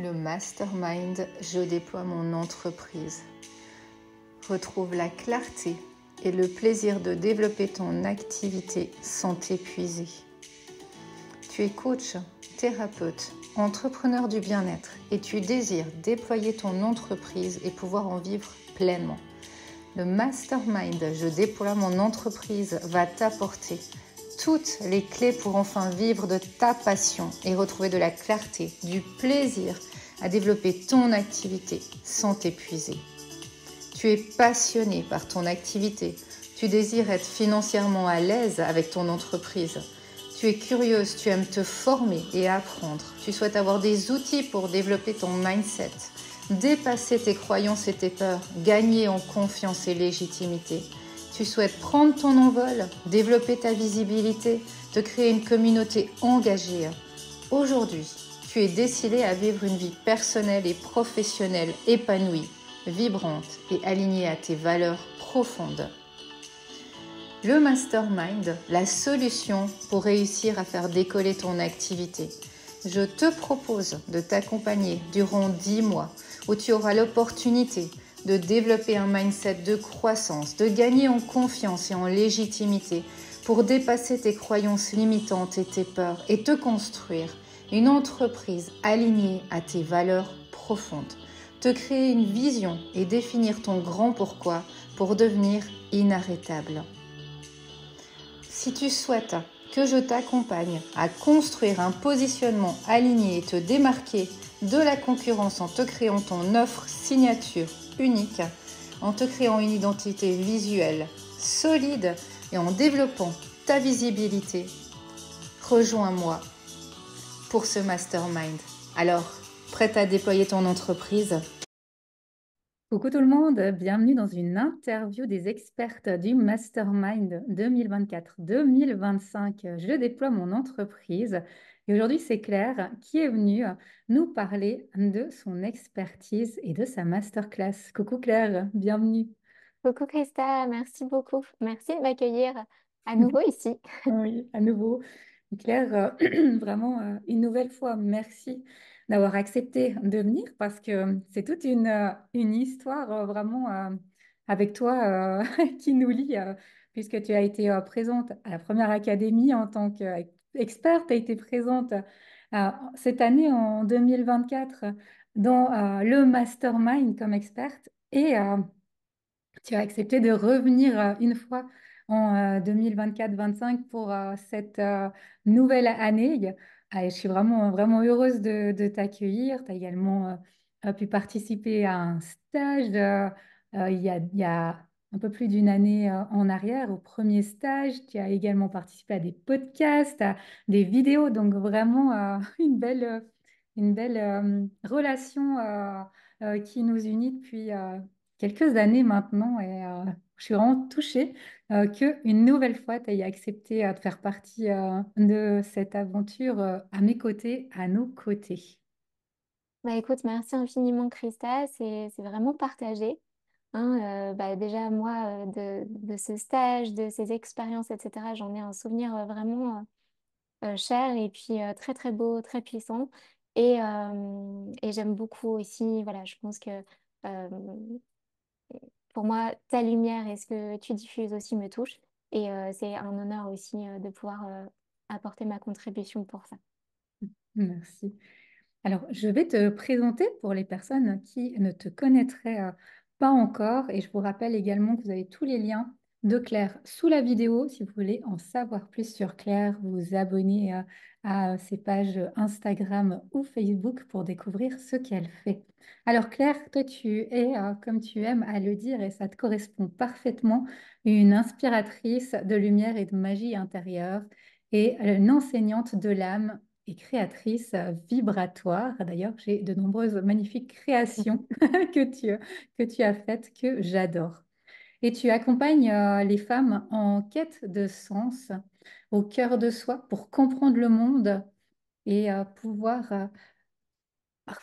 le mastermind Je déploie mon entreprise. Retrouve la clarté et le plaisir de développer ton activité sans t'épuiser. Tu es coach, thérapeute, entrepreneur du bien-être et tu désires déployer ton entreprise et pouvoir en vivre pleinement. Le mastermind Je déploie mon entreprise va t'apporter toutes les clés pour enfin vivre de ta passion et retrouver de la clarté, du plaisir à développer ton activité sans t'épuiser. Tu es passionné par ton activité, tu désires être financièrement à l'aise avec ton entreprise. Tu es curieuse, tu aimes te former et apprendre. Tu souhaites avoir des outils pour développer ton mindset, dépasser tes croyances et tes peurs, gagner en confiance et légitimité. Tu souhaites prendre ton envol, développer ta visibilité, te créer une communauté engagée. Aujourd'hui, tu es décidé à vivre une vie personnelle et professionnelle épanouie, vibrante et alignée à tes valeurs profondes. Le mastermind, la solution pour réussir à faire décoller ton activité. Je te propose de t'accompagner durant 10 mois où tu auras l'opportunité de développer un mindset de croissance, de gagner en confiance et en légitimité pour dépasser tes croyances limitantes et tes peurs et te construire une entreprise alignée à tes valeurs profondes. Te créer une vision et définir ton grand pourquoi pour devenir inarrêtable. Si tu souhaites que je t'accompagne à construire un positionnement aligné et te démarquer de la concurrence en te créant ton offre signature unique, en te créant une identité visuelle solide et en développant ta visibilité, rejoins-moi pour ce mastermind. Alors, prête à déployer ton entreprise ? Coucou tout le monde, bienvenue dans une interview des expertes du Mastermind 2024-2025. Je déploie mon entreprise et aujourd'hui c'est Claire qui est venue nous parler de son expertise et de sa masterclass. Coucou Claire, bienvenue. Coucou Christa, merci beaucoup. Merci de m'accueillir à nouveau ici. Oui, à nouveau. Claire, vraiment une nouvelle fois, merci d'avoir accepté de venir parce que c'est toute une histoire vraiment avec toi qui nous lie, puisque tu as été présente à la première académie en tant qu'experte, tu as été présente cette année en 2024 dans le Mastermind comme experte et tu as accepté de revenir une fois en 2024-25 pour cette nouvelle année. Je suis vraiment, vraiment heureuse de t'accueillir. Tu as également pu participer à un stage il y a un peu plus d'une année en arrière, au premier stage. Tu as également participé à des podcasts, à des vidéos. Donc vraiment une belle relation qui nous unit depuis quelques années maintenant et je suis vraiment touchée qu'une nouvelle fois, tu aies accepté de faire partie de cette aventure à mes côtés, à nos côtés. Bah écoute, merci infiniment Christa, c'est vraiment partagé. Déjà moi de ce stage, de ces expériences, etc. J'en ai un souvenir vraiment cher et puis très très beau, très puissant. Et j'aime beaucoup aussi, voilà, je pense que euh, pour moi, ta lumière et ce que tu diffuses aussi me touche. Et c'est un honneur aussi de pouvoir apporter ma contribution pour ça. Merci. Alors, je vais te présenter pour les personnes qui ne te connaîtraient pas encore. Et je vous rappelle également que vous avez tous les liens de Claire sous la vidéo. Si vous voulez en savoir plus sur Claire, vous abonner à ses pages Instagram ou Facebook pour découvrir ce qu'elle fait. Alors, Claire, toi, tu es, comme tu aimes à le dire, et ça te correspond parfaitement, une inspiratrice de lumière et de magie intérieure et une enseignante de l'âme et créatrice vibratoire. D'ailleurs, j'ai de nombreuses magnifiques créations que tu as faites que j'adore. Et tu accompagnes les femmes en quête de sens, au cœur de soi, pour comprendre le monde et pouvoir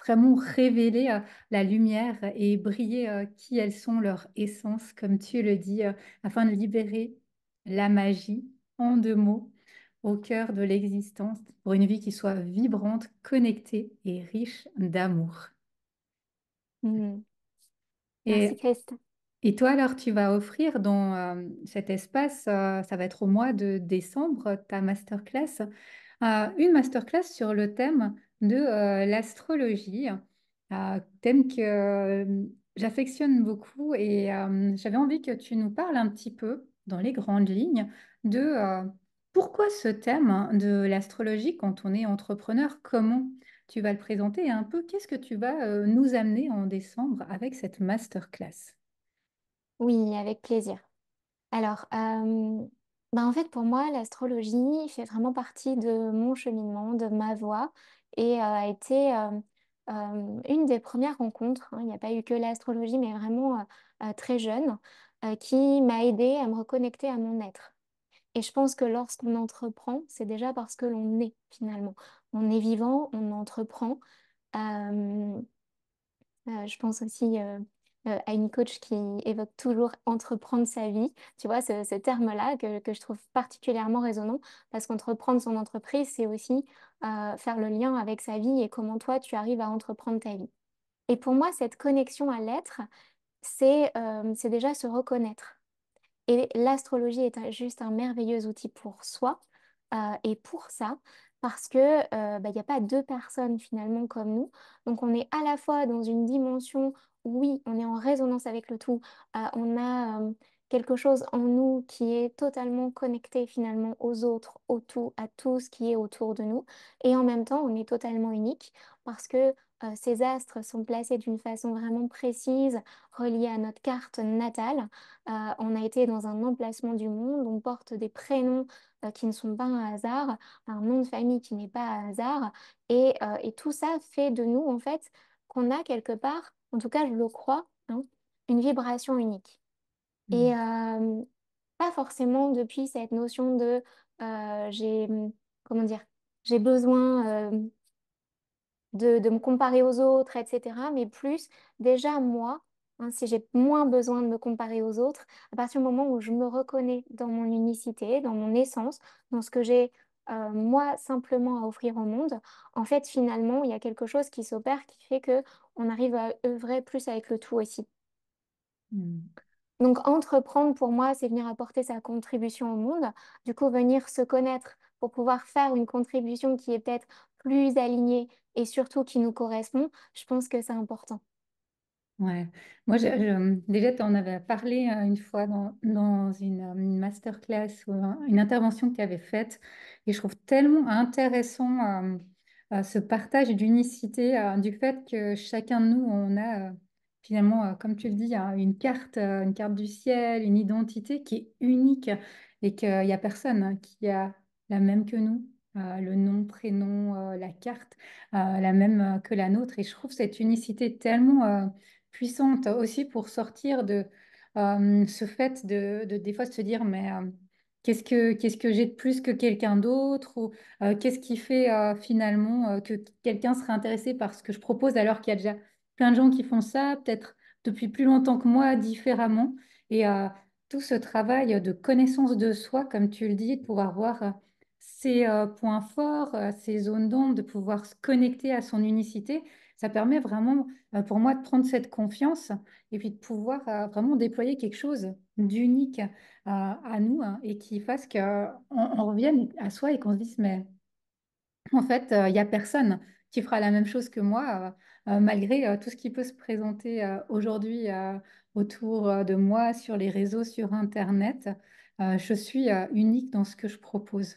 vraiment révéler la lumière et briller qui elles sont, leur essence, comme tu le dis, afin de libérer la magie, en 2 mots, au cœur de l'existence pour une vie qui soit vibrante, connectée et riche d'amour. Mhm. Merci, Et, Christ. et toi, alors, tu vas offrir dans cet espace, ça va être au mois de décembre, ta masterclass, une masterclass sur le thème de l'astrologie, thème que j'affectionne beaucoup et j'avais envie que tu nous parles un petit peu, dans les grandes lignes, de pourquoi ce thème hein, de l'astrologie quand on est entrepreneur, comment tu vas le présenter et un peu qu'est-ce que tu vas nous amener en décembre avec cette masterclass. Oui, avec plaisir. Alors, en fait, pour moi, l'astrologie fait vraiment partie de mon cheminement, de ma voie, et a été une des premières rencontres, hein. Il n'y a pas eu que l'astrologie, mais vraiment très jeune, qui m'a aidée à me reconnecter à mon être. Et je pense que lorsqu'on entreprend, c'est déjà parce que l'on est finalement. On est vivant, on entreprend. Euh, je pense aussi à une coach qui évoque toujours entreprendre sa vie. Tu vois, ce terme-là que je trouve particulièrement résonnant parce qu'entreprendre son entreprise, c'est aussi faire le lien avec sa vie et comment toi, tu arrives à entreprendre ta vie. Et pour moi, cette connexion à l'être, c'est déjà se reconnaître. Et l'astrologie est juste un merveilleux outil pour soi et pour ça, parce que il n'y a pas deux personnes finalement comme nous. Donc on est à la fois dans une dimension, oui, on est en résonance avec le tout, on a quelque chose en nous qui est totalement connecté finalement aux autres, au tout, à tout ce qui est autour de nous. Et en même temps, on est totalement unique parce que ces astres sont placés d'une façon vraiment précise, reliés à notre carte natale. On a été dans un emplacement du monde, on porte des prénoms qui ne sont pas un hasard, un nom de famille qui n'est pas un hasard, et tout ça fait de nous, en fait, qu'on a quelque part, en tout cas je le crois, hein, une vibration unique. Et pas forcément depuis cette notion de j'ai, comment dire, j'ai besoin de me comparer aux autres, etc. Mais plus, déjà moi, hein, si j'ai moins besoin de me comparer aux autres, à partir du moment où je me reconnais dans mon unicité, dans mon essence, dans ce que j'ai moi simplement à offrir au monde, en fait, finalement, il y a quelque chose qui s'opère qui fait que on arrive à œuvrer plus avec le tout aussi. Mm. Donc, entreprendre pour moi, c'est venir apporter sa contribution au monde. Du coup, venir se connaître pour pouvoir faire une contribution qui est peut-être plus alignée et surtout qui nous correspond, je pense que c'est important. Ouais, moi déjà tu en avais parlé une fois dans une masterclass ou une intervention que tu avais faite et je trouve tellement intéressant ce partage d'unicité du fait que chacun de nous on a finalement comme tu le dis hein, une carte du ciel, une identité qui est unique et qu'il n'y a personne hein, qui a la même que nous, le nom, prénom, la carte la même que la nôtre et je trouve cette unicité tellement puissante aussi pour sortir de ce fait de des fois se dire mais qu'est-ce que j'ai de plus que quelqu'un d'autre ou qu'est-ce qui fait finalement que quelqu'un serait intéressé par ce que je propose alors qu'il y a déjà plein de gens qui font ça peut-être depuis plus longtemps que moi différemment et tout ce travail de connaissance de soi comme tu le dis de pouvoir voir ses points forts ses zones d'ombre de pouvoir se connecter à son unicité ça permet vraiment pour moi de prendre cette confiance et puis de pouvoir vraiment déployer quelque chose d'unique à nous hein, et qui fasse qu'on revienne à soi et qu'on se dise, mais en fait, il n'y a personne qui fera la même chose que moi, malgré tout ce qui peut se présenter aujourd'hui autour de moi, sur les réseaux, sur Internet. Je suis unique dans ce que je propose.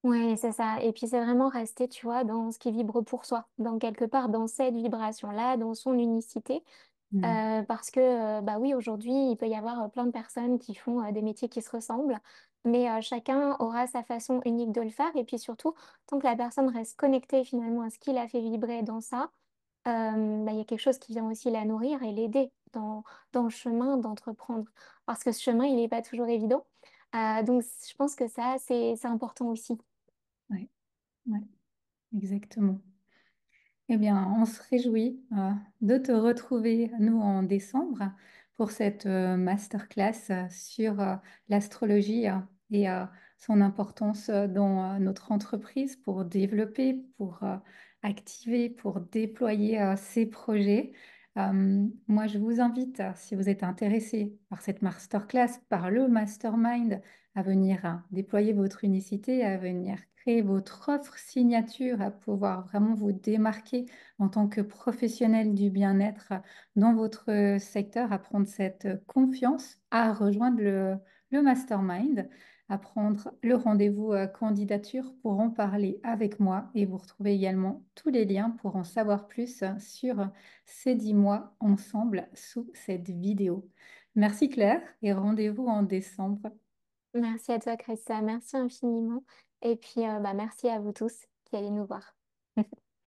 Oui, c'est ça. Et puis c'est vraiment rester, tu vois, dans ce qui vibre pour soi, dans quelque part, dans cette vibration-là, dans son unicité. Mm. Parce que, bah oui, aujourd'hui, il peut y avoir plein de personnes qui font des métiers qui se ressemblent, mais chacun aura sa façon unique de le faire. Et puis surtout, tant que la personne reste connectée finalement à ce qui l'a fait vibrer dans ça, il y a quelque chose qui vient aussi la nourrir et l'aider dans le chemin d'entreprendre. Parce que ce chemin, il n'est pas toujours évident. Donc, je pense que ça, c'est important aussi. Ouais, ouais, exactement. Eh bien, on se réjouit de te retrouver, nous, en décembre pour cette masterclass sur l'astrologie et son importance dans notre entreprise pour développer, pour activer, pour déployer ces projets. Moi, je vous invite, si vous êtes intéressé par cette masterclass, par le mastermind, à venir déployer votre unicité, à venir créer votre offre signature, à pouvoir vraiment vous démarquer en tant que professionnel du bien-être dans votre secteur, à prendre cette confiance, à rejoindre le mastermind, à prendre le rendez-vous candidature pour en parler avec moi et vous retrouvez également tous les liens pour en savoir plus sur ces 10 mois ensemble sous cette vidéo. Merci Claire et rendez-vous en décembre. Merci à toi, Christa. Merci infiniment. Et puis, merci à vous tous qui allez nous voir.